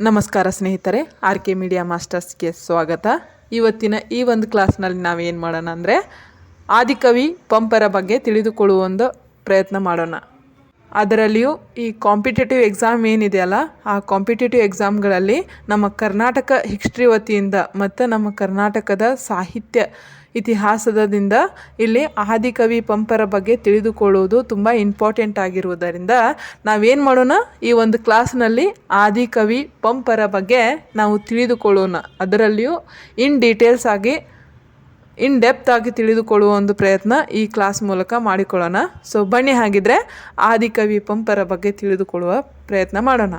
ನಮಸ್ಕಾರ ಸ್ನೇಹಿತರೆ, R K media ಮಾಸ್ಟರ್ಸ್ಗೆ ಸ್ವಾಗತ. ಇವತ್ತಿನ ಈ ಒಂದು ಕ್ಲಾಸ್ನಲ್ಲಿ ನಾವೇನು ಮಾಡೋಣ ಅಂದರೆ ಆದಿಕವಿ ಪಂಪರ ಬಗ್ಗೆ ತಿಳಿದುಕೊಳ್ಳುವ ಒಂದು ಪ್ರಯತ್ನ ಮಾಡೋಣ. ಅದರಲ್ಲಿಯೂ ಈ ಕಾಂಪಿಟೇಟಿವ್ ಎಕ್ಸಾಮ್ ಏನಿದೆಯಲ್ಲ, ಆ ಕಾಂಪಿಟೇಟಿವ್ ಎಕ್ಸಾಮ್ಗಳಲ್ಲಿ ನಮ್ಮ ಕರ್ನಾಟಕ ಹಿಸ್ಟ್ರಿ ವತಿಯಿಂದ ಮತ್ತು ನಮ್ಮ ಕರ್ನಾಟಕದ ಸಾಹಿತ್ಯ ಇತಿಹಾಸದಿಂದ ಇಲ್ಲಿ ಆದಿಕವಿ ಪಂಪರ ಬಗ್ಗೆ ತಿಳಿದುಕೊಳ್ಳುವುದು ತುಂಬ ಇಂಪಾರ್ಟೆಂಟ್ ಆಗಿರುವುದರಿಂದ ನಾವೇನು ಮಾಡೋಣ, ಈ ಒಂದು ಕ್ಲಾಸ್ನಲ್ಲಿ ಆದಿಕವಿ ಪಂಪರ ಬಗ್ಗೆ ನಾವು ತಿಳಿದುಕೊಳ್ಳೋಣ. ಅದರಲ್ಲಿಯೂ ಇನ್ ಡೀಟೇಲ್ಸ್ ಆಗಿ ಇನ್ ಡೆಪ್ತ್ ಆಗಿ ತಿಳಿದುಕೊಳ್ಳುವ ಒಂದು ಪ್ರಯತ್ನ ಈ ಕ್ಲಾಸ್ ಮೂಲಕ ಮಾಡಿಕೊಳ್ಳೋಣ. ಸೊ ಬನ್ನಿ, ಹಾಗಿದ್ರೆ ಆದಿಕವಿ ಪಂಪರ ಬಗ್ಗೆ ತಿಳಿದುಕೊಳ್ಳುವ ಪ್ರಯತ್ನ ಮಾಡೋಣ.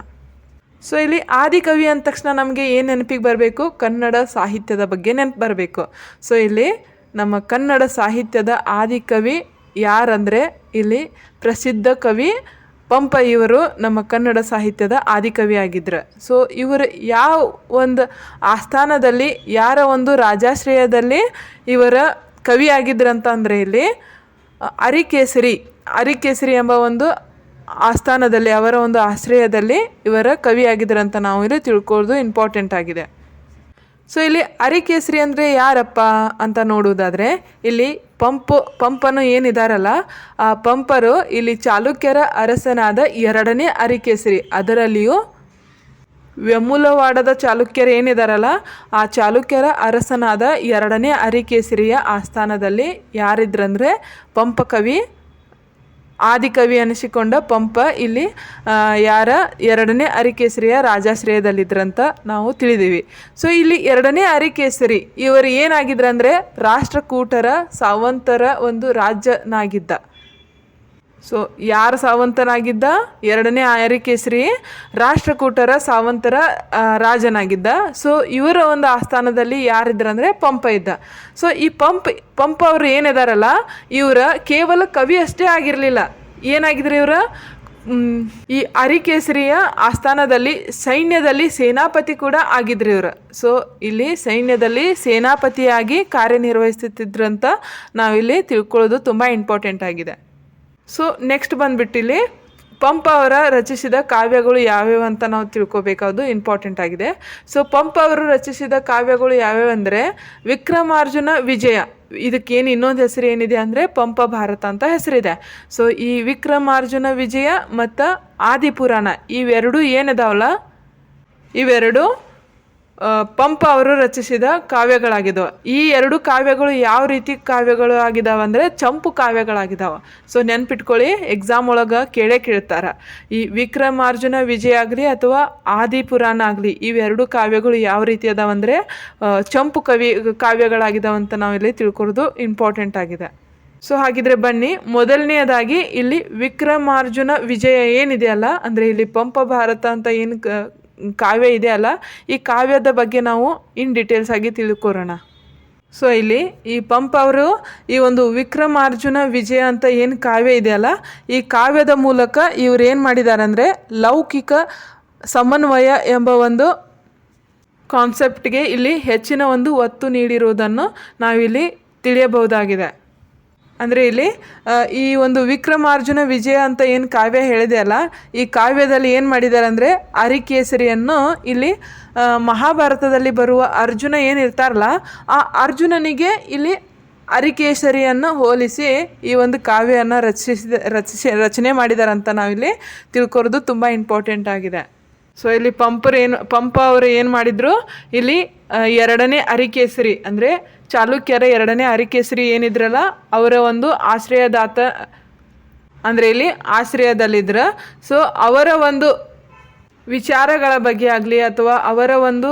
ಸೊ ಇಲ್ಲಿ ಆದಿಕವಿ ಅಂದ ತಕ್ಷಣ ನಮಗೆ ಏನು ನೆನಪಿಗೆ ಬರಬೇಕು? ಕನ್ನಡ ಸಾಹಿತ್ಯದ ಬಗ್ಗೆ ನೆನಪು ಬರಬೇಕು. ಸೊ ಇಲ್ಲಿ ನಮ್ಮ ಕನ್ನಡ ಸಾಹಿತ್ಯದ ಆದಿಕವಿ ಯಾರಂದರೆ ಇಲ್ಲಿ ಪ್ರಸಿದ್ಧ ಕವಿ ಪಂಪ. ಇವರು ನಮ್ಮ ಕನ್ನಡ ಸಾಹಿತ್ಯದ ಆದಿಕವಿ ಆಗಿದ್ರು. ಸೊ ಇವರು ಯಾವ ಒಂದು ಆಸ್ಥಾನದಲ್ಲಿ, ಯಾರ ಒಂದು ರಾಜಾಶ್ರಯದಲ್ಲಿ ಇವರ ಕವಿ ಆಗಿದ್ರಂತ ಅಂದರೆ ಇಲ್ಲಿ ಅರಿಕೇಸರಿ ಎಂಬ ಒಂದು ಆಸ್ಥಾನದಲ್ಲಿ, ಅವರ ಒಂದು ಆಶ್ರಯದಲ್ಲಿ ಇವರ ಕವಿ ಆಗಿದ್ದರಂತ ನಾವು ಇಲ್ಲಿ ತಿಳ್ಕೊಳ್ಳೋದು ಇಂಪಾರ್ಟೆಂಟ್ ಆಗಿದೆ. ಸೊ ಇಲ್ಲಿ ಅರಿಕೇಸರಿ ಅಂದರೆ ಯಾರಪ್ಪ ಅಂತ ನೋಡುವುದಾದರೆ, ಇಲ್ಲಿ ಪಂಪನು ಏನಿದಾರಲ್ಲ, ಆ ಪಂಪರು ಇಲ್ಲಿ ಚಾಲುಕ್ಯರ ಅರಸನಾದ 2ನೇ ಅರಿಕೇಸರಿ, ಅದರಲ್ಲಿಯೂ ವೆಮುಲವಾಡದ ಚಾಲುಕ್ಯರು ಏನಿದಾರಲ್ಲ, ಆ ಚಾಲುಕ್ಯರ ಅರಸನಾದ 2ನೇ ಅರಿಕೇಸರಿಯ ಆಸ್ಥಾನದಲ್ಲಿ ಯಾರಿದ್ರಂದರೆ ಪಂಪ ಕವಿ, ಆದಿಕವಿ ಅನಿಸಿಕೊಂಡ ಪಂಪ ಇಲ್ಲಿ 2ನೇ ಅರಿಕೇಸರಿಯ ರಾಜಾಶ್ರಯದಲ್ಲಿದ್ದರಂತ ನಾವು ತಿಳಿದೀವಿ. ಸೊ ಇಲ್ಲಿ 2ನೇ ಅರಿಕೇಸರಿ ಇವರು ಏನಾಗಿದ್ರಂದರೆ ರಾಷ್ಟ್ರಕೂಟರ ಸಾವಂತರ ಒಂದು ರಾಜನಾಗಿದ್ದ. ಸೊ ಯಾರ ಸಾವಂತನಾಗಿದ್ದ? 2ನೇ ಅರಿಕೇಸರಿ ರಾಷ್ಟ್ರಕೂಟರ ಸಾವಂತರ ರಾಜನಾಗಿದ್ದ. ಸೊ ಇವರ ಒಂದು ಆಸ್ಥಾನದಲ್ಲಿ ಯಾರಿದ್ರಂದರೆ ಪಂಪ ಇದ್ದ. ಸೊ ಈ ಪಂಪ ಅವರು ಏನಿದಾರಲ್ಲ, ಇವರ ಕೇವಲ ಕವಿ ಅಷ್ಟೇ ಆಗಿರಲಿಲ್ಲ. ಏನಾಗಿದ್ರು ಇವರು? ಈ ಅರಿಕೇಸರಿಯ ಆಸ್ಥಾನದಲ್ಲಿ ಸೈನ್ಯದಲ್ಲಿ ಸೇನಾಪತಿ ಕೂಡ ಆಗಿದ್ರು ಇವರು. ಸೊ ಇಲ್ಲಿ ಸೈನ್ಯದಲ್ಲಿ ಸೇನಾಪತಿಯಾಗಿ ಕಾರ್ಯನಿರ್ವಹಿಸುತ್ತಿದ್ರಂತ ನಾವಿಲ್ಲಿ ತಿಳ್ಕೊಳ್ಳೋದು ತುಂಬ ಇಂಪಾರ್ಟೆಂಟ್ ಆಗಿದೆ. ಸೊ ನೆಕ್ಸ್ಟ್ ಬಂದುಬಿಟ್ಟಿಲ್ಲಿ ಪಂಪ ಅವರ ರಚಿಸಿದ ಕಾವ್ಯಗಳು ಯಾವ್ಯಾವ ಅಂತ ನಾವು ತಿಳ್ಕೊಬೇಕಾದ್ದು ಇಂಪಾರ್ಟೆಂಟ್ ಆಗಿದೆ. ಸೊ ಪಂಪ ಅವರು ರಚಿಸಿದ ಕಾವ್ಯಗಳು ಯಾವ್ಯಾವ ಅಂದರೆ ವಿಕ್ರಮಾರ್ಜುನ ವಿಜಯ, ಇದಕ್ಕೇನು ಇನ್ನೊಂದು ಹೆಸರು ಏನಿದೆ ಅಂದರೆ ಪಂಪ ಭಾರತ ಅಂತ ಹೆಸರಿದೆ. ಸೊ ಈ ವಿಕ್ರಮಾರ್ಜುನ ವಿಜಯ ಮತ್ತು ಆದಿಪುರಾಣ ಇವೆರಡೂ ಏನಿದಾವಲ್ಲ, ಇವೆರಡು ಪಂಪ ಅವರು ರಚಿಸಿದ ಕಾವ್ಯಗಳಾಗಿದ್ದಾವೆ. ಈ 2 ಕಾವ್ಯಗಳು ಯಾವ ರೀತಿ ಕಾವ್ಯಗಳು ಆಗಿದಾವೆ ಅಂದರೆ ಚಂಪು ಕಾವ್ಯಗಳಾಗಿದ್ದಾವೆ. ಸೊ ನೆನ್ಪಿಟ್ಕೊಳ್ಳಿ, ಎಕ್ಸಾಮ್ ಒಳಗೆ ಕೇಳ್ತಾರೆ. ಈ ವಿಕ್ರಮಾರ್ಜುನ ವಿಜಯ ಆಗಲಿ ಅಥವಾ ಆದಿಪುರಾಣ ಆಗಲಿ, ಇವೆರಡು ಕಾವ್ಯಗಳು ಯಾವ ರೀತಿ ಅದಾವಂದರೆ ಚಂಪು ಕಾವ್ಯಗಳಾಗಿದ್ದಾವಂತ ನಾವಿಲ್ಲಿ ತಿಳ್ಕೊಳ್ಳೋದು ಇಂಪಾರ್ಟೆಂಟ್ ಆಗಿದೆ. ಸೊ ಹಾಗಿದ್ರೆ ಬನ್ನಿ, ಮೊದಲನೆಯದಾಗಿ ಇಲ್ಲಿ ವಿಕ್ರಮಾರ್ಜುನ ವಿಜಯ ಏನಿದೆಯಲ್ಲ, ಅಂದರೆ ಇಲ್ಲಿ ಪಂಪ ಭಾರತ ಅಂತ ಏನು ಕಾವ್ಯ ಇದೆ ಅಲ್ಲ, ಈ ಕಾವ್ಯದ ಬಗ್ಗೆ ನಾವು ಇನ್ ಡೀಟೇಲ್ಸ್ ಆಗಿ ತಿಳ್ಕೊಳ್ಳೋಣ. ಸೊ ಇಲ್ಲಿ ಈ ಪಂಪ ಅವರು ಈ ಒಂದು ವಿಕ್ರಮಾರ್ಜುನ ವಿಜಯ ಅಂತ ಏನು ಕಾವ್ಯ ಇದೆಯಲ್ಲ, ಈ ಕಾವ್ಯದ ಮೂಲಕ ಇವ್ರು ಏನು ಮಾಡಿದ್ದಾರೆ ಅಂದರೆ ಲೌಕಿಕ ಸಮನ್ವಯ ಎಂಬ ಒಂದು ಕಾನ್ಸೆಪ್ಟ್ಗೆ ಇಲ್ಲಿ ಹೆಚ್ಚಿನ ಒಂದು ಒತ್ತು ನೀಡಿರುವುದನ್ನು ನಾವಿಲ್ಲಿ ತಿಳಿಯಬಹುದಾಗಿದೆ. ಅಂದರೆ ಇಲ್ಲಿ ಈ ಒಂದು ವಿಕ್ರಮಾರ್ಜುನ ವಿಜಯ ಅಂತ ಏನು ಕಾವ್ಯ ಹೇಳಿದೆ ಅಲ್ಲ, ಈ ಕಾವ್ಯದಲ್ಲಿ ಏನು ಮಾಡಿದ್ದಾರೆ ಅಂದರೆ ಅರಿಕೇಸರಿಯನ್ನು ಇಲ್ಲಿ ಮಹಾಭಾರತದಲ್ಲಿ ಬರುವ ಅರ್ಜುನ ಏನಿರ್ತಾರಲ್ಲ, ಆ ಅರ್ಜುನನಿಗೆ ಇಲ್ಲಿ ಅರಿಕೇಸರಿಯನ್ನು ಹೋಲಿಸಿ ಈ ಒಂದು ಕಾವ್ಯವನ್ನು ರಚನೆ ಮಾಡಿದಾರಂತ ನಾವಿಲ್ಲಿ ತಿಳ್ಕೊಳ್ಳೋದು ತುಂಬ ಇಂಪಾರ್ಟೆಂಟ್ ಆಗಿದೆ. ಸೊ ಇಲ್ಲಿ ಪಂಪ ಅವರು ಏನು ಮಾಡಿದರು, ಇಲ್ಲಿ 2ನೇ ಅರಿಕೇಸರಿ ಅಂದರೆ ಚಾಲುಕ್ಯರ 2ನೇ ಅರಿಕೇಸರಿ ಏನಿದ್ರಲ್ಲ, ಅವರ ಒಂದು ಆಶ್ರಯದಾತ ಅಂದರೆ ಇಲ್ಲಿ ಆಶ್ರಯದಲ್ಲಿದ್ರು. ಸೊ ಅವರ ಒಂದು ವಿಚಾರಗಳ ಬಗ್ಗೆ ಆಗಲಿ ಅಥವಾ ಅವರ ಒಂದು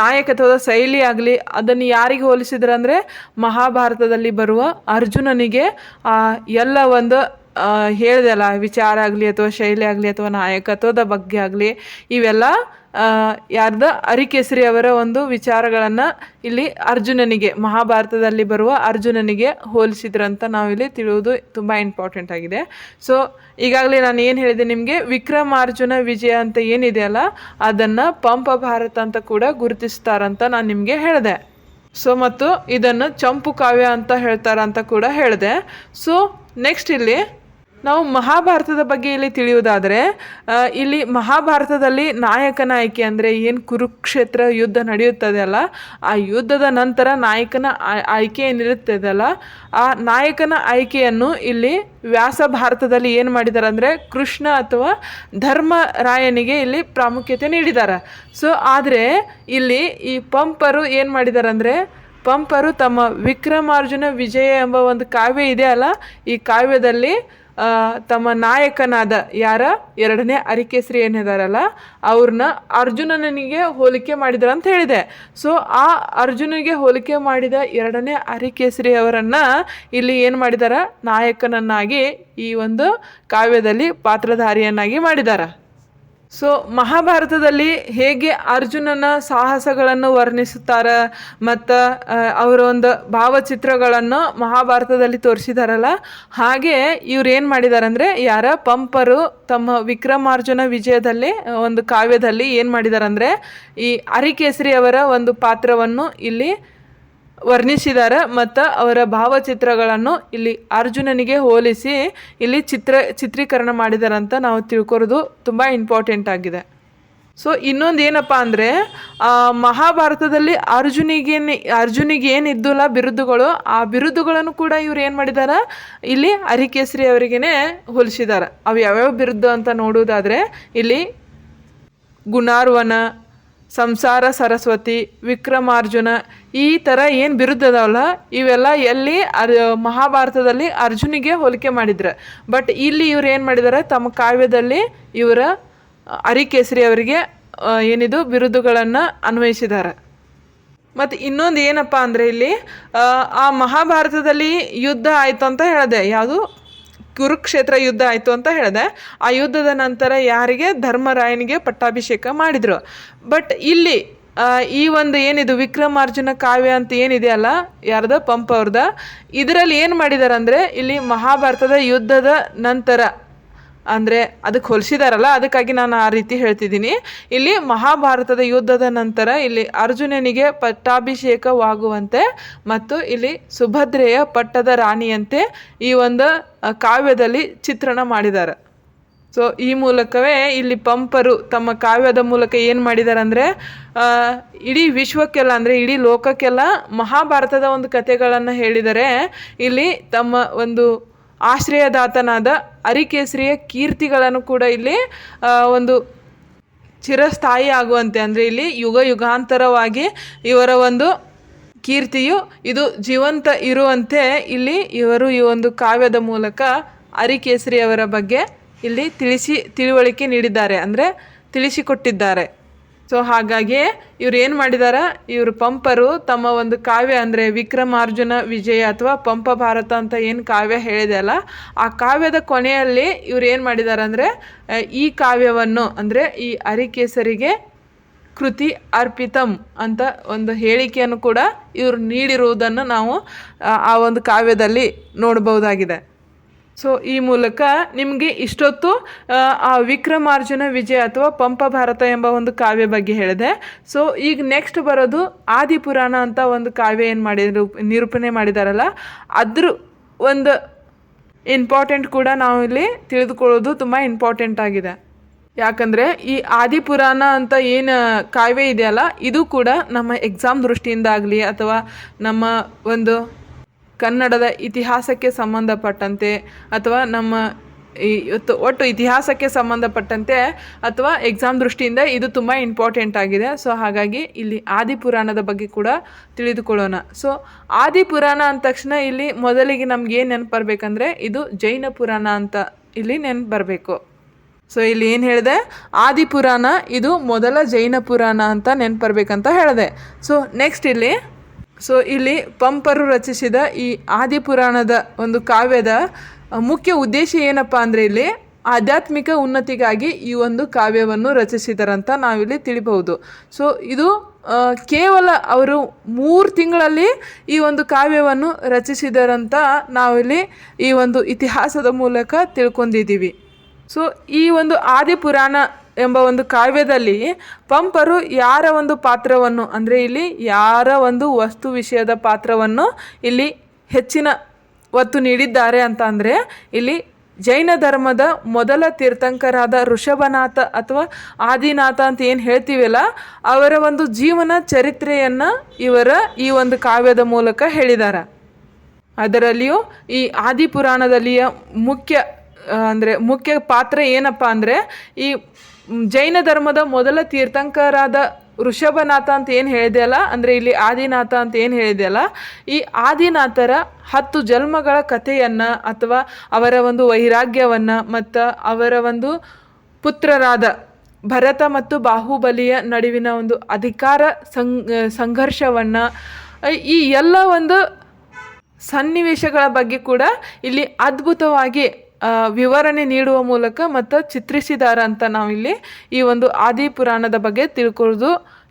ನಾಯಕತ್ವದ ಶೈಲಿ ಆಗಲಿ, ಅದನ್ನು ಯಾರಿಗೆ ಹೋಲಿಸಿದ್ರು ಅಂದರೆ ಮಹಾಭಾರತದಲ್ಲಿ ಬರುವ ಅರ್ಜುನನಿಗೆ ಎಲ್ಲ ಒಂದು ಹೇಳಿದೆಲ್ಲ ವಿಚಾರ ಆಗಲಿ ಅಥವಾ ಶೈಲಿ ಆಗಲಿ ಅಥವಾ ನಾಯಕತ್ವದ ಬಗ್ಗೆ ಆಗಲಿ, ಇವೆಲ್ಲ ಯಾರ್ದ ಅರಿಕೇಸರಿ ಅವರ ಒಂದು ವಿಚಾರಗಳನ್ನು ಇಲ್ಲಿ ಅರ್ಜುನನಿಗೆ, ಮಹಾಭಾರತದಲ್ಲಿ ಬರುವ ಅರ್ಜುನನಿಗೆ ಹೋಲಿಸಿದ್ರಂತ ನಾವಿಲ್ಲಿ ತಿಳಿಯೋದು ತುಂಬ ಇಂಪಾರ್ಟೆಂಟ್ ಆಗಿದೆ. ಸೊ ಈಗಾಗಲೇ ನಾನು ಏನು ಹೇಳಿದೆ ನಿಮಗೆ, ವಿಕ್ರಮಾರ್ಜುನ ವಿಜಯ ಅಂತ ಏನಿದೆಯಲ್ಲ, ಅದನ್ನು ಪಂಪ ಭಾರತ ಅಂತ ಕೂಡ ಗುರುತಿಸ್ತಾರಂತ ನಾನು ನಿಮಗೆ ಹೇಳಿದೆ. ಸೊ ಮತ್ತು ಇದನ್ನು ಚಂಪು ಕಾವ್ಯ ಅಂತ ಹೇಳ್ತಾರಂತ ಕೂಡ ಹೇಳಿದೆ. ಸೊ ನೆಕ್ಸ್ಟ್ ಇಲ್ಲಿ ನಾವು ಮಹಾಭಾರತದ ಬಗ್ಗೆ ಇಲ್ಲಿ ತಿಳಿಯುವುದಾದರೆ ಇಲ್ಲಿ ಮಹಾಭಾರತದಲ್ಲಿ ನಾಯಕನ ಆಯ್ಕೆ ಅಂದರೆ ಏನು ಕುರುಕ್ಷೇತ್ರ ಯುದ್ಧ ನಡೆಯುತ್ತದೆ ಅಲ್ಲ, ಆ ಯುದ್ಧದ ನಂತರ ನಾಯಕನ ಆಯ್ಕೆ ಏನಿರುತ್ತದೆ ಅಲ್ಲ, ಆ ನಾಯಕನ ಆಯ್ಕೆಯನ್ನು ಇಲ್ಲಿ ವ್ಯಾಸ ಭಾರತದಲ್ಲಿ ಏನು ಮಾಡಿದ್ದಾರೆ ಅಂದರೆ ಕೃಷ್ಣ ಅಥವಾ ಧರ್ಮರಾಯನಿಗೆ ಇಲ್ಲಿ ಪ್ರಾಮುಖ್ಯತೆ ನೀಡಿದ್ದಾರೆ. ಸೊ ಆದರೆ ಇಲ್ಲಿ ಈ ಪಂಪರು ಏನು ಮಾಡಿದ್ದಾರೆ ಅಂದರೆ, ಪಂಪರು ತಮ್ಮ ವಿಕ್ರಮಾರ್ಜುನ ವಿಜಯ ಎಂಬ ಒಂದು ಕಾವ್ಯ ಇದೆ ಅಲ್ಲ, ಈ ಕಾವ್ಯದಲ್ಲಿ ತಮ್ಮ ನಾಯಕನಾದ ಯಾರ ಎರಡನೇ ಅರಿಕೇಸರಿ ಏನಿದಾರಲ್ಲ ಅವ್ರನ್ನ ಅರ್ಜುನನಿಗೆ ಹೋಲಿಕೆ ಮಾಡಿದ್ರು ಅಂತ ಹೇಳಿದೆ. ಸೊ ಆ ಅರ್ಜುನಿಗೆ ಹೋಲಿಕೆ ಮಾಡಿದ ಎರಡನೇ ಅರಿಕೇಸರಿ ಅವರನ್ನು ಇಲ್ಲಿ ಏನು ಮಾಡಿದಾರ, ನಾಯಕನನ್ನಾಗಿ ಈ ಒಂದು ಕಾವ್ಯದಲ್ಲಿ ಪಾತ್ರಧಾರಿಯನ್ನಾಗಿ ಮಾಡಿದ್ದಾರೆ. ಸೊ ಮಹಾಭಾರತದಲ್ಲಿ ಹೇಗೆ ಅರ್ಜುನನ ಸಾಹಸಗಳನ್ನು ವರ್ಣಿಸುತ್ತಾರೆ ಮತ್ತು ಅವರ ಒಂದು ಭಾವಚಿತ್ರಗಳನ್ನು ಮಹಾಭಾರತದಲ್ಲಿ ತೋರಿಸಿದಾರಲ್ಲ, ಹಾಗೆ ಇವ್ರು ಏನು ಮಾಡಿದ್ದಾರೆ ಅಂದರೆ, ಪಂಪರು ತಮ್ಮ ವಿಕ್ರಮಾರ್ಜುನ ವಿಜಯದಲ್ಲಿ ಒಂದು ಕಾವ್ಯದಲ್ಲಿ ಏನು ಮಾಡಿದ್ದಾರೆ ಅಂದರೆ, ಈ ಅರಿಕೇಸರಿ ಅವರ ಒಂದು ಪಾತ್ರವನ್ನು ಇಲ್ಲಿ ವರ್ಣಿಸಿದ್ದಾರೆ ಮತ್ತು ಅವರ ಭಾವಚಿತ್ರಗಳನ್ನು ಇಲ್ಲಿ ಅರ್ಜುನನಿಗೆ ಹೋಲಿಸಿ ಇಲ್ಲಿ ಚಿತ್ರೀಕರಣ ಮಾಡಿದ್ದಾರೆ ಅಂತ ನಾವು ತಿಳ್ಕೊರೋದು ತುಂಬ ಇಂಪಾರ್ಟೆಂಟ್ ಆಗಿದೆ. ಸೊ ಇನ್ನೊಂದು ಏನಪ್ಪ ಅಂದರೆ, ಮಹಾಭಾರತದಲ್ಲಿ ಅರ್ಜುನಿಗೆ ಏನಿದ್ದುಲ್ಲ ಬಿರುದುಗಳು, ಆ ಬಿರುದುಗಳನ್ನು ಕೂಡ ಇವ್ರು ಏನು ಮಾಡಿದ್ದಾರೆ, ಇಲ್ಲಿ ಅರಿಕೇಸರಿ ಅವರಿಗೇ ಹೋಲಿಸಿದ್ದಾರೆ. ಅವು ಯಾವ್ಯಾವ ಬಿರುದು ಅಂತ ನೋಡೋದಾದರೆ, ಇಲ್ಲಿ ಗುಣಾರ್ವನ, ಸಂಸಾರ ಸರಸ್ವತಿ, ವಿಕ್ರಮಾರ್ಜುನ, ಈ ಥರ ಏನು ಬಿರುದದವಲ್ಲ ಇವೆಲ್ಲ ಎಲ್ಲಿ ಮಹಾಭಾರತದಲ್ಲಿ ಅರ್ಜುನಿಗೆ ಹೋಲಿಕೆ ಮಾಡಿದ್ರು. ಬಟ್ ಇಲ್ಲಿ ಇವ್ರು ಏನು ಮಾಡಿದ್ದಾರೆ, ತಮ್ಮ ಕಾವ್ಯದಲ್ಲಿ ಇವರ ಅರಿಕೇಸರಿ ಅವರಿಗೆ ಏನಿದು ಬಿರುದುಗಳನ್ನು ಅನ್ವಯಿಸಿದ್ದಾರೆ. ಮತ್ತು ಇನ್ನೊಂದು ಏನಪ್ಪ ಅಂದರೆ, ಇಲ್ಲಿ ಆ ಮಹಾಭಾರತದಲ್ಲಿ ಯುದ್ಧ ಆಯಿತು ಅಂತ ಹೇಳಿದೆ, ಯಾವುದು ಕುರುಕ್ಷೇತ್ರ ಯುದ್ಧ ಆಯಿತು ಅಂತ ಹೇಳಿದೆ. ಆ ಯುದ್ಧದ ನಂತರ ಯಾರಿಗೆ, ಧರ್ಮರಾಯನಿಗೆ ಪಟ್ಟಾಭಿಷೇಕ ಮಾಡಿದರು. ಬಟ್ ಇಲ್ಲಿ ಈ ಒಂದು ಏನಿದು ವಿಕ್ರಮಾರ್ಜುನ ಕಾವ್ಯ ಅಂತ ಏನಿದೆಯಲ್ಲ, ಯಾರ್ದ ಪಂಪ ಅವ್ರದ, ಇದರಲ್ಲಿ ಏನು ಮಾಡಿದ್ದಾರೆ ಅಂದರೆ, ಇಲ್ಲಿ ಮಹಾಭಾರತದ ಯುದ್ಧದ ನಂತರ ಅಂದರೆ ಅದಕ್ಕೆ ಹೋಲಿಸಿದಾರಲ್ಲ, ಅದಕ್ಕಾಗಿ ನಾನು ಆ ರೀತಿ ಹೇಳ್ತಿದ್ದೀನಿ. ಇಲ್ಲಿ ಮಹಾಭಾರತದ ಯುದ್ಧದ ನಂತರ ಇಲ್ಲಿ ಅರ್ಜುನನಿಗೆ ಪಟ್ಟಾಭಿಷೇಕವಾಗುವಂತೆ ಮತ್ತು ಇಲ್ಲಿ ಸುಭದ್ರೆಯ ಪಟ್ಟದ ರಾಣಿಯಂತೆ ಈ ಒಂದು ಕಾವ್ಯದಲ್ಲಿ ಚಿತ್ರಣ ಮಾಡಿದ್ದಾರೆ. ಸೊ ಈ ಮೂಲಕವೇ ಇಲ್ಲಿ ಪಂಪರು ತಮ್ಮ ಕಾವ್ಯದ ಮೂಲಕ ಏನು ಮಾಡಿದ್ದಾರೆ ಅಂದರೆ, ಇಡೀ ವಿಶ್ವಕ್ಕೆಲ್ಲ ಅಂದರೆ ಇಡೀ ಲೋಕಕ್ಕೆಲ್ಲ ಮಹಾಭಾರತದ ಒಂದು ಕಥೆಗಳನ್ನು ಹೇಳಿದರೆ, ಇಲ್ಲಿ ತಮ್ಮ ಒಂದು ಆಶ್ರಯದಾತನಾದ ಅರಿಕೇಸರಿಯ ಕೀರ್ತಿಗಳನ್ನು ಕೂಡ ಇಲ್ಲಿ ಒಂದು ಚಿರಸ್ಥಾಯಿ ಆಗುವಂತೆ, ಅಂದರೆ ಇಲ್ಲಿ ಯುಗ ಯುಗಾಂತರವಾಗಿ ಇವರ ಒಂದು ಕೀರ್ತಿಯು ಇದು ಜೀವಂತ ಇರುವಂತೆ ಇಲ್ಲಿ ಇವರು ಈ ಒಂದು ಕಾವ್ಯದ ಮೂಲಕ ಅರಿಕೇಸರಿಯವರ ಬಗ್ಗೆ ಇಲ್ಲಿ ತಿಳುವಳಿಕೆ ನೀಡಿದ್ದಾರೆ, ಅಂದರೆ ತಿಳಿಸಿಕೊಟ್ಟಿದ್ದಾರೆ. ಸೊ ಹಾಗಾಗಿ ಇವ್ರು ಏನು ಮಾಡಿದ್ದಾರೆ, ಇವರು ಪಂಪರು ತಮ್ಮ ಒಂದು ಕಾವ್ಯ ಅಂದರೆ ವಿಕ್ರಮಾರ್ಜುನ ವಿಜಯ ಅಥವಾ ಪಂಪ ಭಾರತ ಅಂತ ಏನು ಕಾವ್ಯ ಹೇಳಿದೆ ಅಲ್ಲ, ಆ ಕಾವ್ಯದ ಕೊನೆಯಲ್ಲಿ ಇವ್ರು ಏನು ಮಾಡಿದ್ದಾರೆ ಅಂದರೆ, ಈ ಕಾವ್ಯವನ್ನು ಅಂದರೆ ಈ ಅರಿಕೇಸರಿಗೆ ಕೃತಿ ಅರ್ಪಿತಂ ಅಂತ ಒಂದು ಹೇಳಿಕೆಯನ್ನು ಕೂಡ ಇವರು ನೀಡಿರುವುದನ್ನು ನಾವು ಆ ಒಂದು ಕಾವ್ಯದಲ್ಲಿ ನೋಡಬಹುದಾಗಿದೆ. ಸೊ ಈ ಮೂಲಕ ನಿಮಗೆ ಇಷ್ಟೊತ್ತು ಆ ವಿಕ್ರಮಾರ್ಜುನ ವಿಜಯ ಅಥವಾ ಪಂಪ ಭಾರತ ಎಂಬ ಒಂದು ಕಾವ್ಯ ಬಗ್ಗೆ ಹೇಳಿದೆ. ಸೊ ಈಗ ನೆಕ್ಸ್ಟ್ ಬರೋದು ಆದಿಪುರಾಣ ಅಂತ ಒಂದು ಕಾವ್ಯ ಏನು ನಿರೂಪಣೆ ಮಾಡಿದಾರಲ್ಲ, ಅದ್ರ ಒಂದು ಇಂಪಾರ್ಟೆಂಟ್ ಕೂಡ ನಾವು ಇಲ್ಲಿ ತಿಳಿದುಕೊಳ್ಳೋದು ತುಂಬ ಇಂಪಾರ್ಟೆಂಟ್ ಆಗಿದೆ. ಯಾಕಂದರೆ ಈ ಆದಿಪುರಾಣ ಅಂತ ಏನು ಕಾವ್ಯ ಇದೆಯಲ್ಲ, ಇದು ಕೂಡ ನಮ್ಮ ಎಕ್ಸಾಮ್ ದೃಷ್ಟಿಯಿಂದ ಆಗಲಿ ಅಥವಾ ನಮ್ಮ ಒಂದು ಕನ್ನಡದ ಇತಿಹಾಸಕ್ಕೆ ಸಂಬಂಧಪಟ್ಟಂತೆ ಅಥವಾ ನಮ್ಮ ಒಟ್ಟು ಇತಿಹಾಸಕ್ಕೆ ಸಂಬಂಧಪಟ್ಟಂತೆ ಅಥವಾ ಎಕ್ಸಾಮ್ ದೃಷ್ಟಿಯಿಂದ ಇದು ತುಂಬ ಇಂಪಾರ್ಟೆಂಟ್ ಆಗಿದೆ. ಸೊ ಹಾಗಾಗಿ ಇಲ್ಲಿ ಆದಿಪುರಾಣದ ಬಗ್ಗೆ ಕೂಡ ತಿಳಿದುಕೊಳ್ಳೋಣ. ಸೊ ಆದಿಪುರಾಣ ಅಂದ ತಕ್ಷಣ ಇಲ್ಲಿ ಮೊದಲಿಗೆ ನಮ್ಗೆ ಏನು ನೆನಪು ಬರಬೇಕಂದ್ರೆ, ಇದು ಜೈನ ಪುರಾಣ ಅಂತ ಇಲ್ಲಿ ನೆನಪು ಬರಬೇಕು. ಸೊ ಇಲ್ಲಿ ಏನು ಹೇಳಿದೆ, ಆದಿಪುರಾಣ ಇದು ಮೊದಲ ಜೈನ ಪುರಾಣ ಅಂತ ನೆನಪು ಬರಬೇಕಂತ ಹೇಳಿದೆ. ಸೊ ನೆಕ್ಸ್ಟ್ ಇಲ್ಲಿ ಪಂಪರು ರಚಿಸಿದ ಈ ಆದಿಪುರಾಣದ ಒಂದು ಕಾವ್ಯದ ಮುಖ್ಯ ಉದ್ದೇಶ ಏನಪ್ಪ ಅಂದರೆ, ಇಲ್ಲಿ ಆಧ್ಯಾತ್ಮಿಕ ಉನ್ನತಿಗಾಗಿ ಈ ಒಂದು ಕಾವ್ಯವನ್ನು ರಚಿಸಿದರಂತ ನಾವಿಲ್ಲಿ ತಿಳಿಬಹುದು. ಸೊ ಇದು ಕೇವಲ ಅವರು 3 ತಿಂಗಳಲ್ಲಿ ಈ ಒಂದು ಕಾವ್ಯವನ್ನು ರಚಿಸಿದರಂತ ನಾವಿಲ್ಲಿ ಈ ಒಂದು ಇತಿಹಾಸದ ಮೂಲಕ ತಿಳ್ಕೊಂಡಿದ್ದೀವಿ. ಸೊ ಈ ಒಂದು ಆದಿಪುರಾಣ ಎಂಬ ಒಂದು ಕಾವ್ಯದಲ್ಲಿ ಪಂಪರು ಯಾರ ಒಂದು ಪಾತ್ರವನ್ನು ಅಂದರೆ ಇಲ್ಲಿ ಯಾರ ಒಂದು ವಸ್ತು ವಿಷಯದ ಪಾತ್ರವನ್ನು ಇಲ್ಲಿ ಹೆಚ್ಚಿನ ಒತ್ತು ನೀಡಿದ್ದಾರೆ ಅಂತ ಅಂದರೆ, ಇಲ್ಲಿ ಜೈನ ಧರ್ಮದ ಮೊದಲ ತೀರ್ಥಂಕರಾದ ಋಷಭನಾಥ ಅಥವಾ ಆದಿನಾಥ ಅಂತ ಏನು ಹೇಳ್ತೀವಲ್ಲ, ಅವರ ಒಂದು ಜೀವನ ಚರಿತ್ರೆಯನ್ನು ಇವರ ಈ ಒಂದು ಕಾವ್ಯದ ಮೂಲಕ ಹೇಳಿದ್ದಾರೆ. ಅದರಲ್ಲಿಯೂ ಈ ಆದಿಪುರಾಣದಲ್ಲಿಯ ಮುಖ್ಯ ಪಾತ್ರ ಏನಪ್ಪ ಅಂದರೆ, ಈ ಜೈನ ಧರ್ಮದ ಮೊದಲ ತೀರ್ಥಂಕರಾದ ಋಷಭನಾಥ ಅಂತ ಏನು ಹೇಳಿದೆಯಲ್ಲ, ಅಂದರೆ ಇಲ್ಲಿ ಆದಿನಾಥ ಅಂತ ಏನು ಹೇಳಿದೆಯಲ್ಲ, ಈ ಆದಿನಾಥರ 10 ಜನ್ಮಗಳ ಕಥೆಯನ್ನು ಅಥವಾ ಅವರ ಒಂದು ವೈರಾಗ್ಯವನ್ನು ಮತ್ತು ಅವರ ಒಂದು ಪುತ್ರರಾದ ಭರತ ಮತ್ತು ಬಾಹುಬಲಿಯ ನಡುವಿನ ಒಂದು ಅಧಿಕಾರ ಸಂಘರ್ಷವನ್ನು, ಈ ಎಲ್ಲ ಒಂದು ಸನ್ನಿವೇಶಗಳ ಬಗ್ಗೆ ಕೂಡ ಇಲ್ಲಿ ಅದ್ಭುತವಾಗಿ ವಿವರಣೆ ನೀಡುವ ಮೂಲಕ ಮತ್ತು ಚಿತ್ರಿಸಿದಾರ ಅಂತ ನಾವಿಲ್ಲಿ ಈ ಒಂದು ಆದಿಪುರಾಣದ ಬಗ್ಗೆ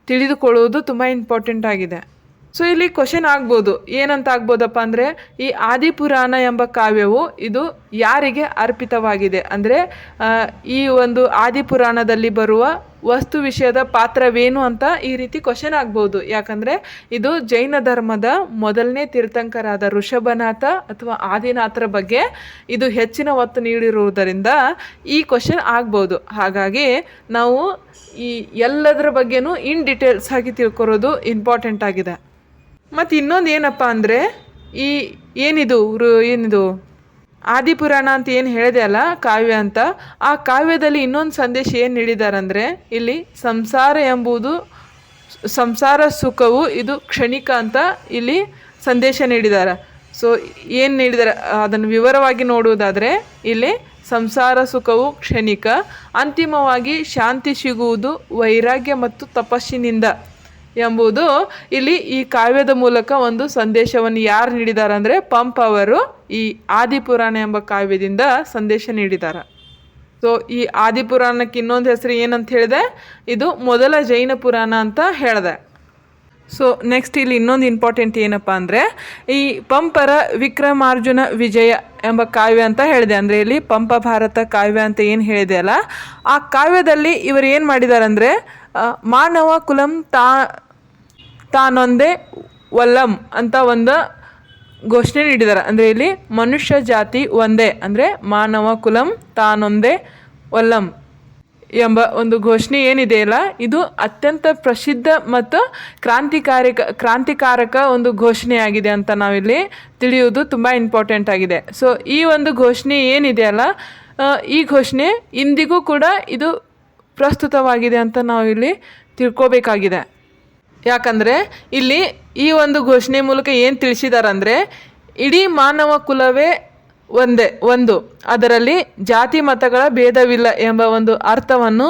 ತಿಳಿದುಕೊಳ್ಳುವುದು ತುಂಬ ಇಂಪಾರ್ಟೆಂಟ್ ಆಗಿದೆ. ಸೊ ಇಲ್ಲಿ ಕ್ವಶನ್ ಆಗ್ಬೋದು, ಏನಂತ ಆಗ್ಬೋದಪ್ಪ ಅಂದರೆ, ಈ ಆದಿಪುರಾಣ ಎಂಬ ಕಾವ್ಯವು ಇದು ಯಾರಿಗೆ ಅರ್ಪಿತವಾಗಿದೆ, ಅಂದರೆ ಈ ಒಂದು ಆದಿಪುರಾಣದಲ್ಲಿ ಬರುವ ವಸ್ತು ವಿಷಯದ ಪಾತ್ರವೇನು ಅಂತ ಈ ರೀತಿ ಕ್ವಶನ್ ಆಗ್ಬೋದು. ಯಾಕಂದರೆ ಇದು ಜೈನ ಧರ್ಮದ ಮೊದಲನೇ ತೀರ್ಥಂಕರಾದ ಋಷಭನಾಥ ಅಥವಾ ಆದಿನಾಥರ ಬಗ್ಗೆ ಇದು ಹೆಚ್ಚಿನ ಒತ್ತು ನೀಡಿರುವುದರಿಂದ ಈ ಕ್ವಶನ್ ಆಗ್ಬೋದು. ಹಾಗಾಗಿ ನಾವು ಈ ಎಲ್ಲದರ ಬಗ್ಗೆನೂ ಇನ್ ಡೀಟೇಲ್ಸ್ ಆಗಿ ತಿಳ್ಕೊರೋದು ಇಂಪಾರ್ಟೆಂಟ್ ಆಗಿದೆ. ಮತ್ತು ಇನ್ನೊಂದು ಏನಪ್ಪ ಅಂದರೆ, ಈ ಏನಿದು ಆದಿಪುರಾಣ ಅಂತ ಏನು ಹೇಳಿದೆ ಅಲ್ಲ ಕಾವ್ಯ ಅಂತ, ಆ ಕಾವ್ಯದಲ್ಲಿ ಇನ್ನೊಂದು ಸಂದೇಶ ಏನು ನೀಡಿದ್ದಾರೆ ಅಂದರೆ, ಇಲ್ಲಿ ಸಂಸಾರ ಸುಖವು ಇದು ಕ್ಷಣಿಕ ಅಂತ ಇಲ್ಲಿ ಸಂದೇಶ ನೀಡಿದ್ದಾರೆ. ಸೊ ಏನು ನೀಡಿದ್ದಾರೆ ಅದನ್ನು ವಿವರವಾಗಿ ನೋಡುವುದಾದರೆ, ಇಲ್ಲಿ ಸಂಸಾರ ಸುಖವು ಕ್ಷಣಿಕ, ಅಂತಿಮವಾಗಿ ಶಾಂತಿ ಸಿಗುವುದು ವೈರಾಗ್ಯ ಮತ್ತು ತಪಸ್ಸಿನಿಂದ ಎಂಬುದು ಇಲ್ಲಿ ಈ ಕಾವ್ಯದ ಮೂಲಕ ಒಂದು ಸಂದೇಶವನ್ನು ಯಾರು ನೀಡಿದ್ದಾರೆ ಅಂದರೆ, ಪಂಪ ಅವರು ಈ ಆದಿಪುರಾಣ ಎಂಬ ಕಾವ್ಯದಿಂದ ಸಂದೇಶ ನೀಡಿದ್ದಾರೆ. ಸೊ ಈ ಆದಿಪುರಾಣಕ್ಕೆ ಇನ್ನೊಂದು ಹೆಸರು ಏನಂತ ಹೇಳಿದೆ, ಇದು ಮೊದಲ ಜೈನ ಪುರಾಣ ಅಂತ ಹೇಳಿದೆ. ಸೊ ನೆಕ್ಸ್ಟ್ ಇಲ್ಲಿ ಇನ್ನೊಂದು ಇಂಪಾರ್ಟೆಂಟ್ ಏನಪ್ಪ ಅಂದರೆ, ಈ ಪಂಪರ ವಿಕ್ರಮಾರ್ಜುನ ವಿಜಯ ಎಂಬ ಕಾವ್ಯ ಅಂತ ಹೇಳಿದೆ. ಅಂದರೆ ಇಲ್ಲಿ ಪಂಪ ಭಾರತ ಕಾವ್ಯ ಅಂತ ಏನು ಹೇಳಿದೆ ಅಲ್ಲ, ಆ ಕಾವ್ಯದಲ್ಲಿ ಇವರು ಏನು ಮಾಡಿದ್ದಾರೆ ಅಂದರೆ, ಮಾನವ ಕುಲಂ ತಾನೊಂದೇ ವಲ್ಲಂ ಅಂತ ಒಂದು ಘೋಷಣೆ ನೀಡಿದ್ದಾರೆ. ಅಂದರೆ ಇಲ್ಲಿ ಮನುಷ್ಯ ಜಾತಿ ಒಂದೇ, ಅಂದರೆ ಮಾನವ ಕುಲಂ ತಾನೊಂದೇ ವಲ್ಲಂ ಎಂಬ ಒಂದು ಘೋಷಣೆ ಏನಿದೆಯಲ್ಲ, ಇದು ಅತ್ಯಂತ ಪ್ರಸಿದ್ಧ ಮತ್ತು ಕ್ರಾಂತಿಕಾರಕ ಒಂದು ಘೋಷಣೆಯಾಗಿದೆ ಅಂತ ನಾವಿಲ್ಲಿ ತಿಳಿಯುವುದು ತುಂಬ ಇಂಪಾರ್ಟೆಂಟ್ ಆಗಿದೆ. ಸೊ ಈ ಒಂದು ಘೋಷಣೆ ಏನಿದೆಯಲ್ಲ, ಈ ಘೋಷಣೆ ಇಂದಿಗೂ ಕೂಡ ಇದು ಪ್ರಸ್ತುತವಾಗಿದೆ ಅಂತ ನಾವಿಲ್ಲಿ ತಿಳ್ಕೋಬೇಕಾಗಿದೆ. ಯಾಕಂದರೆ ಇಲ್ಲಿ ಈ ಒಂದು ಘೋಷಣೆ ಮೂಲಕ ಏನು ತಿಳಿಸಿದಾರಂದರೆ, ಇಡೀ ಮಾನವ ಕುಲವೇ ಒಂದು, ಅದರಲ್ಲಿ ಜಾತಿ ಮತಗಳ ಭೇದವಿಲ್ಲ ಎಂಬ ಒಂದು ಅರ್ಥವನ್ನು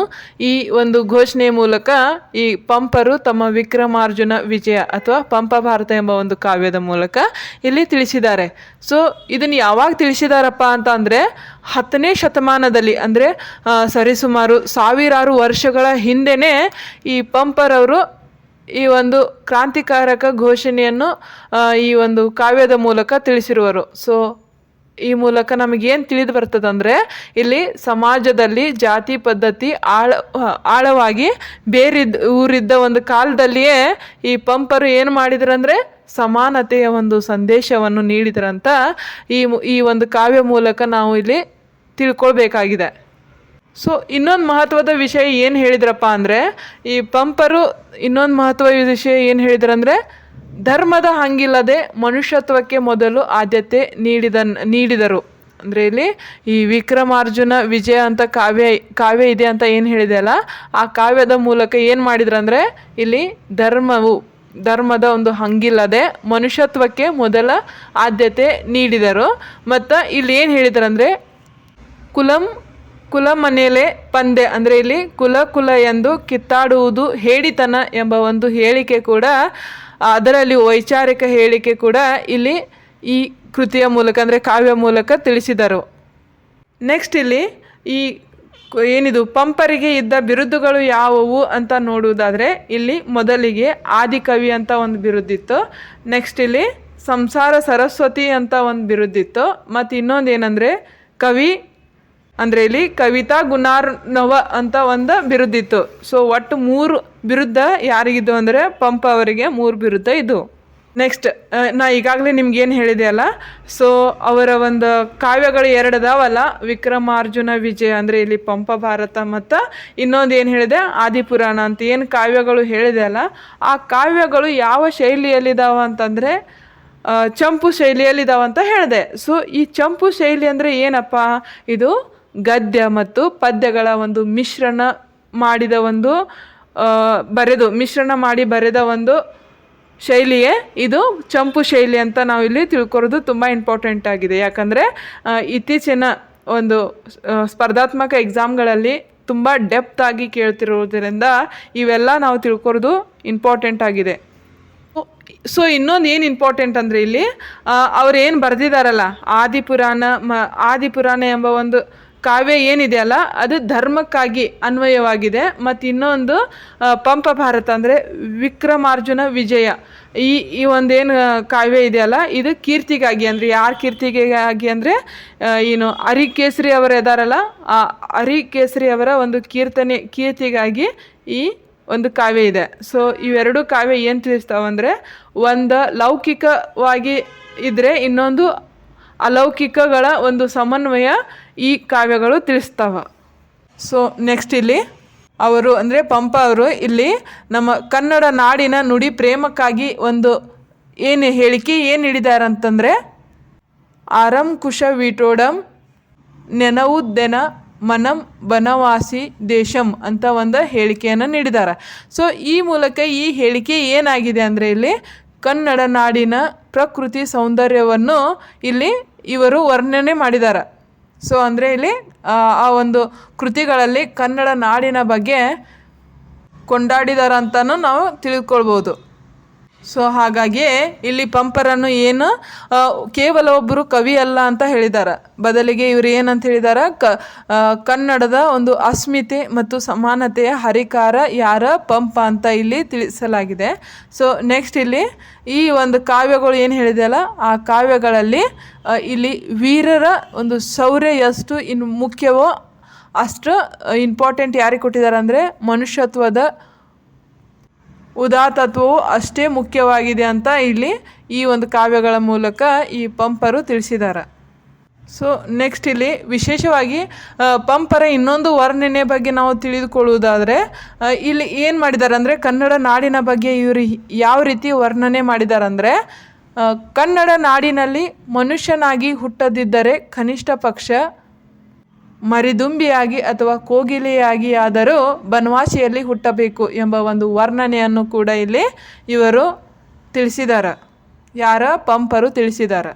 ಈ ಒಂದು ಘೋಷಣೆಯ ಮೂಲಕ ಈ ಪಂಪರು ತಮ್ಮ ವಿಕ್ರಮಾರ್ಜುನ ವಿಜಯ ಅಥವಾ ಪಂಪ ಭಾರತ ಎಂಬ ಒಂದು ಕಾವ್ಯದ ಮೂಲಕ ಇಲ್ಲಿ ತಿಳಿಸಿದ್ದಾರೆ. ಸೊ ಇದನ್ನು ಯಾವಾಗ ತಿಳಿಸಿದಾರಪ್ಪ ಅಂತ ಅಂದರೆ, 10ನೇ ಶತಮಾನದಲ್ಲಿ, ಅಂದರೆ ಸರಿಸುಮಾರು ಸಾವಿರಾರು ವರ್ಷಗಳ ಹಿಂದೆಯೇ ಈ ಪಂಪರವರು ಈ ಒಂದು ಕ್ರಾಂತಿಕಾರಕ ಘೋಷಣೆಯನ್ನು ಈ ಒಂದು ಕಾವ್ಯದ ಮೂಲಕ ತಿಳಿಸಿರುವರು. ಸೊ ಈ ಮೂಲಕ ನಮಗೇನು ತಿಳಿದು ಬರ್ತದಂದರೆ, ಇಲ್ಲಿ ಸಮಾಜದಲ್ಲಿ ಜಾತಿ ಪದ್ಧತಿ ಆಳವಾಗಿ ಊರಿದ್ದ ಒಂದು ಕಾಲದಲ್ಲಿಯೇ ಈ ಪಂಪರು ಏನು ಮಾಡಿದ್ರಂದರೆ, ಸಮಾನತೆಯ ಒಂದು ಸಂದೇಶವನ್ನು ನೀಡಿದ್ರಂತ ಈ ಒಂದು ಕಾವ್ಯ ಮೂಲಕ ನಾವು ಇಲ್ಲಿ ತಿಳ್ಕೊಳ್ಬೇಕಾಗಿದೆ. ಸೊ ಇನ್ನೊಂದು ಮಹತ್ವದ ವಿಷಯ ಏನು ಹೇಳಿದ್ರಪ್ಪ ಅಂದರೆ, ಈ ಪಂಪರು ಇನ್ನೊಂದು ಮಹತ್ವದ ವಿಷಯ ಏನು ಹೇಳಿದ್ರಂದರೆ, ಧರ್ಮದ ಹಂಗಿಲ್ಲದೆ ಮನುಷ್ಯತ್ವಕ್ಕೆ ಮೊದಲು ಆದ್ಯತೆ ನೀಡಿದರು. ಅಂದರೆ ಇಲ್ಲಿ ಈ ವಿಕ್ರಮಾರ್ಜುನ ವಿಜಯ ಅಂತ ಕಾವ್ಯ ಇದೆ ಅಂತ ಏನು ಹೇಳಿದೆ ಅಲ್ಲ, ಆ ಕಾವ್ಯದ ಮೂಲಕ ಏನು ಮಾಡಿದ್ರಂದರೆ, ಇಲ್ಲಿ ಧರ್ಮದ ಒಂದು ಹಂಗಿಲ್ಲದೆ ಮನುಷ್ಯತ್ವಕ್ಕೆ ಮೊದಲ ಆದ್ಯತೆ ನೀಡಿದರು. ಮತ್ತು ಇಲ್ಲಿ ಏನು ಹೇಳಿದ್ರಂದರೆ, ಕುಲ ಮನೆಯಲ್ಲೇ ಪಂದೆ, ಅಂದರೆ ಇಲ್ಲಿ ಕುಲ ಎಂದು ಕಿತ್ತಾಡುವುದು ಹೇಡಿತನ ಎಂಬ ಒಂದು ಹೇಳಿಕೆ ಕೂಡ, ಅದರಲ್ಲಿ ವೈಚಾರಿಕ ಹೇಳಿಕೆ ಕೂಡ ಇಲ್ಲಿ ಈ ಕೃತಿಯ ಮೂಲಕ ಅಂದರೆ ಕಾವ್ಯ ಮೂಲಕ ತಿಳಿಸಿದರು. ನೆಕ್ಸ್ಟ್ ಇಲ್ಲಿ ಪಂಪರಿಗೆ ಇದ್ದ ಬಿರುದುಗಳು ಯಾವುವು ಅಂತ ನೋಡುವುದಾದರೆ, ಇಲ್ಲಿ ಮೊದಲಿಗೆ ಆದಿಕವಿ ಅಂತ ಒಂದು ಬಿರುದಿತ್ತು. ನೆಕ್ಸ್ಟ್ ಇಲ್ಲಿ ಸಂಸಾರ ಸರಸ್ವತಿ ಅಂತ ಒಂದು ಬಿರುದಿತ್ತು. ಮತ್ತು ಇನ್ನೊಂದು ಏನಂದರೆ ಕವಿ, ಅಂದರೆ ಇಲ್ಲಿ ಕವಿತಾ ಗುಣಾರ್ನವ ಅಂತ ಒಂದು ಬಿರುದಿತ್ತು. ಸೊ ಒಟ್ಟು 3 ಬಿರುದ ಯಾರಿಗಿದ್ದು ಅಂದರೆ ಪಂಪ ಅವರಿಗೆ 3 ಬಿರುದ ಇದು. ನೆಕ್ಸ್ಟ್ ನಾ ಈಗಾಗಲೇ ನಿಮ್ಗೇನು ಹೇಳಿದೆ ಅಲ್ಲ, ಸೊ ಅವರ ಒಂದು ಕಾವ್ಯಗಳು ಎರಡು ಅದಾವಲ್ಲ, ವಿಕ್ರಮಾರ್ಜುನ ವಿಜಯ ಅಂದರೆ ಇಲ್ಲಿ ಪಂಪ ಭಾರತ ಮತ್ತು ಇನ್ನೊಂದು ಏನು ಹೇಳಿದೆ ಆದಿಪುರಾಣ ಅಂತ ಏನು ಕಾವ್ಯಗಳು ಹೇಳಿದೆ ಅಲ್ಲ, ಆ ಕಾವ್ಯಗಳು ಯಾವ ಶೈಲಿಯಲ್ಲಿದ್ದಾವ ಅಂತಂದರೆ ಚಂಪು ಶೈಲಿಯಲ್ಲಿದ್ದಾವಂತ ಹೇಳಿದೆ. ಸೊ ಈ ಚಂಪು ಶೈಲಿ ಅಂದರೆ ಏನಪ್ಪ, ಇದು ಗದ್ಯ ಮತ್ತು ಪದ್ಯಗಳ ಒಂದು ಮಾಡಿದ ಒಂದು ಮಿಶ್ರಣ ಮಾಡಿ ಬರೆದ ಒಂದು ಶೈಲಿಯೇ ಇದು ಚಂಪು ಶೈಲಿ ಅಂತ ನಾವು ಇಲ್ಲಿ ತಿಳ್ಕೊರೋದು ತುಂಬ ಇಂಪಾರ್ಟೆಂಟ್ ಆಗಿದೆ. ಯಾಕಂದರೆ ಇತ್ತೀಚಿನ ಒಂದು ಸ್ಪರ್ಧಾತ್ಮಕ ಎಕ್ಸಾಮ್ಗಳಲ್ಲಿ ತುಂಬ ಡೆಪ್ತ್ ಆಗಿ ಕೇಳ್ತಿರೋದ್ರಿಂದ ಇವೆಲ್ಲ ನಾವು ತಿಳ್ಕೊರೋದು ಇಂಪಾರ್ಟೆಂಟ್ ಆಗಿದೆ. ಸೊ ಇನ್ನೊಂದು ಏನು ಇಂಪಾರ್ಟೆಂಟ್ ಅಂದರೆ ಇಲ್ಲಿ ಅವ್ರು ಏನು ಬರೆದಿದ್ದಾರಲ್ಲ, ಆದಿಪುರಾಣ ಎಂಬ ಒಂದು ಕಾವ್ಯ ಏನಿದೆಯಲ್ಲ ಅದು ಧರ್ಮಕ್ಕಾಗಿ ಅನ್ವಯವಾಗಿದೆ. ಮತ್ತು ಇನ್ನೊಂದು ಪಂಪ ಭಾರತ ಅಂದರೆ ವಿಕ್ರಮಾರ್ಜುನ ವಿಜಯ ಈ ಒಂದೇನು ಕಾವ್ಯ ಇದೆಯಲ್ಲ ಇದು ಕೀರ್ತಿಗಾಗಿ, ಅಂದರೆ ಯಾರ ಕೀರ್ತಿಗಾಗಿ ಅಂದರೆ ಏನು ಹರಿಕೇಸರಿ ಅವರು ಇದ್ದಾರಲ್ಲ, ಆ ಹರಿಕೇಸರಿ ಅವರ ಒಂದು ಕೀರ್ತಿಗಾಗಿ ಈ ಒಂದು ಕಾವ್ಯ ಇದೆ. ಸೊ ಇವೆರಡು ಕಾವ್ಯ ಏನು ತಿಳಿಸ್ತಾವಂದರೆ, ಒಂದು ಲೌಕಿಕವಾಗಿ ಇದ್ದರೆ ಇನ್ನೊಂದು ಅಲೌಕಿಕಗಳ ಒಂದು ಸಮನ್ವಯ ಈ ಕಾವ್ಯಗಳು ತಿಳಿಸ್ತಾವ. ಸೊ ನೆಕ್ಸ್ಟ್ ಇಲ್ಲಿ ಅವರು ಅಂದರೆ ಪಂಪ ಅವರು ಇಲ್ಲಿ ನಮ್ಮ ಕನ್ನಡ ನಾಡಿನ ನುಡಿ ಪ್ರೇಮಕ್ಕಾಗಿ ಒಂದು ಹೇಳಿಕೆ ಏನು ನೀಡಿದಾರಂತಂದರೆ, ಆರಂ ಕುಶ ವೀಟೋಡಂ ನೆನವುದೆನ ಮನಂ ಬನವಾಸಿ ದೇಶಂ ಅಂತ ಒಂದು ಹೇಳಿಕೆಯನ್ನು ನೀಡಿದ್ದಾರೆ. ಸೊ ಈ ಮೂಲಕ ಈ ಹೇಳಿಕೆ ಏನಾಗಿದೆ ಅಂದರೆ ಇಲ್ಲಿ ಕನ್ನಡ ನಾಡಿನ ಪ್ರಕೃತಿ ಸೌಂದರ್ಯವನ್ನು ಇಲ್ಲಿ ಇವರು ವರ್ಣನೆ ಮಾಡಿದ್ದಾರೆ. ಸೊ ಅಂದರೆ ಇಲ್ಲಿ ಆ ಒಂದು ಕೃತಿಗಳಲ್ಲಿ ಕನ್ನಡ ನಾಡಿನ ಬಗ್ಗೆ ಕೊಂಡಾಡಿದಾರ ಅಂತಲೂ ನಾವು ತಿಳ್ಕೊಳ್ಬೋದು. ಸೊ ಹಾಗಾಗಿ ಇಲ್ಲಿ ಪಂಪರನ್ನು ಏನು ಕೇವಲ ಒಬ್ಬರು ಕವಿ ಅಲ್ಲ ಅಂತ ಹೇಳಿದ್ದಾರೆ, ಬದಲಿಗೆ ಇವರು ಏನಂತ ಹೇಳಿದ್ದಾರೆ, ಕನ್ನಡದ ಒಂದು ಅಸ್ಮಿತೆ ಮತ್ತು ಸಮಾನತೆಯ ಹರಿಕಾರ ಯಾರ ಪಂಪ ಅಂತ ಇಲ್ಲಿ ತಿಳಿಸಲಾಗಿದೆ. ಸೊ ನೆಕ್ಸ್ಟ್ ಇಲ್ಲಿ ಈ ಒಂದು ಕಾವ್ಯಗಳು ಏನು ಹೇಳಿದೆಯಲ್ಲ ಆ ಕಾವ್ಯಗಳಲ್ಲಿ ಇಲ್ಲಿ ವೀರರ ಒಂದು ಶೌರ್ಯ ಎಷ್ಟು ಮುಖ್ಯವೋ ಅಷ್ಟು ಇಂಪಾರ್ಟೆಂಟ್ ಯಾರಿಗೆ ಕೊಟ್ಟಿದ್ದಾರೆ ಅಂದರೆ ಮನುಷ್ಯತ್ವದ ಉದಾತ್ತತ್ವವು ಅಷ್ಟೇ ಮುಖ್ಯವಾಗಿದೆ ಅಂತ ಇಲ್ಲಿ ಈ ಒಂದು ಕಾವ್ಯಗಳ ಮೂಲಕ ಈ ಪಂಪರು ತಿಳಿಸಿದ್ದಾರೆ. ಸೊ ನೆಕ್ಸ್ಟ್ ಇಲ್ಲಿ ವಿಶೇಷವಾಗಿ ಪಂಪರ ಇನ್ನೊಂದು ವರ್ಣನೆ ಬಗ್ಗೆ ನಾವು ತಿಳಿದುಕೊಳ್ಳುವುದಾದರೆ ಇಲ್ಲಿ ಏನು ಮಾಡಿದ್ದಾರೆ ಅಂದರೆ ಕನ್ನಡ ನಾಡಿನ ಬಗ್ಗೆ ಇವರು ಯಾವ ರೀತಿ ವರ್ಣನೆ ಮಾಡಿದ್ದಾರೆ ಅಂದರೆ, ಕನ್ನಡ ನಾಡಿನಲ್ಲಿ ಮನುಷ್ಯನಾಗಿ ಹುಟ್ಟದಿದ್ದರೆ ಕನಿಷ್ಠ ಪಕ್ಷ ಮರಿದುಂಬಿಯಾಗಿ ಅಥವಾ ಕೋಗಿಲೆಯಾಗಿ ಆದರೂ ಬನವಾಸಿಯಲ್ಲಿ ಹುಟ್ಟಬೇಕು ಎಂಬ ಒಂದು ವರ್ಣನೆಯನ್ನು ಕೂಡ ಇಲ್ಲಿ ಇವರು ತಿಳಿಸಿದ್ದಾರೆ, ಯಾರ ಪಂಪರು ತಿಳಿಸಿದ್ದಾರೆ.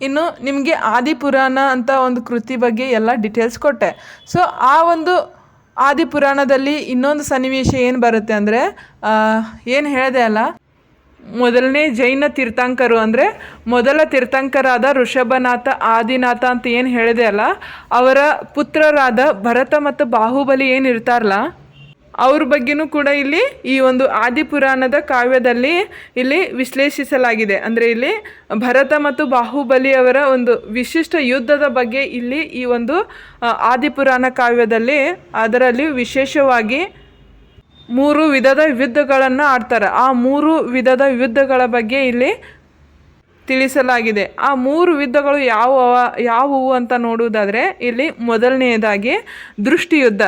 ಇನ್ನು ನಿಮಗೆ ಆದಿಪುರಾಣ ಅಂತ ಒಂದು ಕೃತಿ ಬಗ್ಗೆ ಎಲ್ಲ ಡೀಟೇಲ್ಸ್ ಕೊಟ್ಟೆ. ಸೊ ಆ ಒಂದು ಆದಿಪುರಾಣದಲ್ಲಿ ಇನ್ನೊಂದು ಸನ್ನಿವೇಶ ಏನು ಬರುತ್ತೆ ಅಂದರೆ, ಏನು ಹೇಳಿದೆ ಅಲ್ಲ, ಮೊದಲನೇ ಜೈನ ತೀರ್ಥಂಕರು ಅಂದರೆ ಮೊದಲ ತೀರ್ಥಂಕರಾದ ಋಷಭನಾಥ ಆದಿನಾಥ ಅಂತ ಏನು ಹೇಳಿದೆ ಅಲ್ಲ, ಅವರ ಪುತ್ರರಾದ ಭರತ ಮತ್ತು ಬಾಹುಬಲಿ ಏನು ಇರ್ತಾರಲ್ಲ ಅವ್ರ ಬಗ್ಗೆನೂ ಕೂಡ ಇಲ್ಲಿ ಈ ಒಂದು ಆದಿಪುರಾಣದ ಕಾವ್ಯದಲ್ಲಿ ಇಲ್ಲಿ ವಿಶ್ಲೇಷಿಸಲಾಗಿದೆ. ಅಂದರೆ ಇಲ್ಲಿ ಭರತ ಮತ್ತು ಬಾಹುಬಲಿ ಅವರ ಒಂದು ವಿಶಿಷ್ಟ ಯುದ್ಧದ ಬಗ್ಗೆ ಇಲ್ಲಿ ಈ ಒಂದು ಆದಿಪುರಾಣ ಕಾವ್ಯದಲ್ಲಿ ಅದರಲ್ಲಿ ವಿಶೇಷವಾಗಿ 3 ವಿಧದ ಯುದ್ಧಗಳನ್ನು ಆಡ್ತಾರೆ. ಆ 3 ವಿಧದ ಯುದ್ಧಗಳ ಬಗ್ಗೆ ಇಲ್ಲಿ ತಿಳಿಸಲಾಗಿದೆ. ಆ 3 ಯುದ್ಧಗಳು ಯಾವುವು ಅಂತ ನೋಡುವುದಾದರೆ ಇಲ್ಲಿ ಮೊದಲನೆಯದಾಗಿ ದೃಷ್ಟಿಯುದ್ಧ,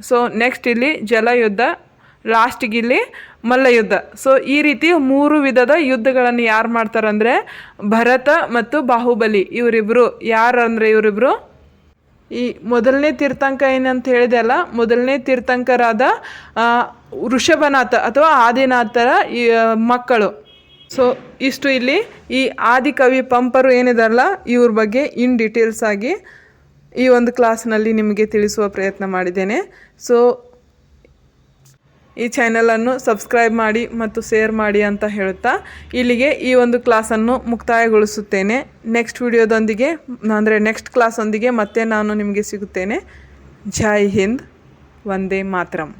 ಸೊ ನೆಕ್ಸ್ಟ್ ಇಲ್ಲಿ ಜಲಯುದ್ಧ, ಲಾಸ್ಟಿಗೆ ಇಲ್ಲಿ ಮಲ್ಲಯುದ್ಧ. ಸೊ ಈ ರೀತಿ 3 ವಿಧದ ಯುದ್ಧಗಳನ್ನು ಯಾರು ಮಾಡ್ತಾರಂದರೆ ಭರತ ಮತ್ತು ಬಾಹುಬಲಿ ಇವರಿಬ್ಬರು. ಯಾರಂದರೆ ಇವರಿಬ್ಬರು ಈ ಮೊದಲನೇ ತೀರ್ಥಂಕ ಏನಂತ ಹೇಳಿದೆ ಅಲ್ಲ, ಮೊದಲನೇ ತೀರ್ಥಂಕರಾದ ಋಷಭನಾಥ ಅಥವಾ ಆದಿನಾಥರ ಈ ಮಕ್ಕಳು. ಸೊ ಇಷ್ಟು ಇಲ್ಲಿ ಈ ಆದಿಕವಿ ಪಂಪರು ಏನಿದಾರಲ್ಲ ಇವ್ರ ಬಗ್ಗೆ ಇನ್ ಡೀಟೇಲ್ಸ್ ಆಗಿ ಈ ಒಂದು ಕ್ಲಾಸ್ನಲ್ಲಿ ನಿಮಗೆ ತಿಳಿಸುವ ಪ್ರಯತ್ನ ಮಾಡಿದ್ದೇನೆ. ಸೊ ಈ ಚಾನಲನ್ನು ಸಬ್ಸ್ಕ್ರೈಬ್ ಮಾಡಿ ಮತ್ತು ಶೇರ್ ಮಾಡಿ ಅಂತ ಹೇಳುತ್ತಾ ಇಲ್ಲಿಗೆ ಈ ಒಂದು ಕ್ಲಾಸನ್ನು ಮುಕ್ತಾಯಗೊಳಿಸುತ್ತೇನೆ. ನೆಕ್ಸ್ಟ್ ವಿಡಿಯೋದೊಂದಿಗೆ ಅಂದರೆ ನೆಕ್ಸ್ಟ್ ಕ್ಲಾಸೊಂದಿಗೆ ಮತ್ತೆ ನಾನು ನಿಮಗೆ ಸಿಗುತ್ತೇನೆ. ಜೈ ಹಿಂದ್, ವಂದೇ ಮಾತರಂ.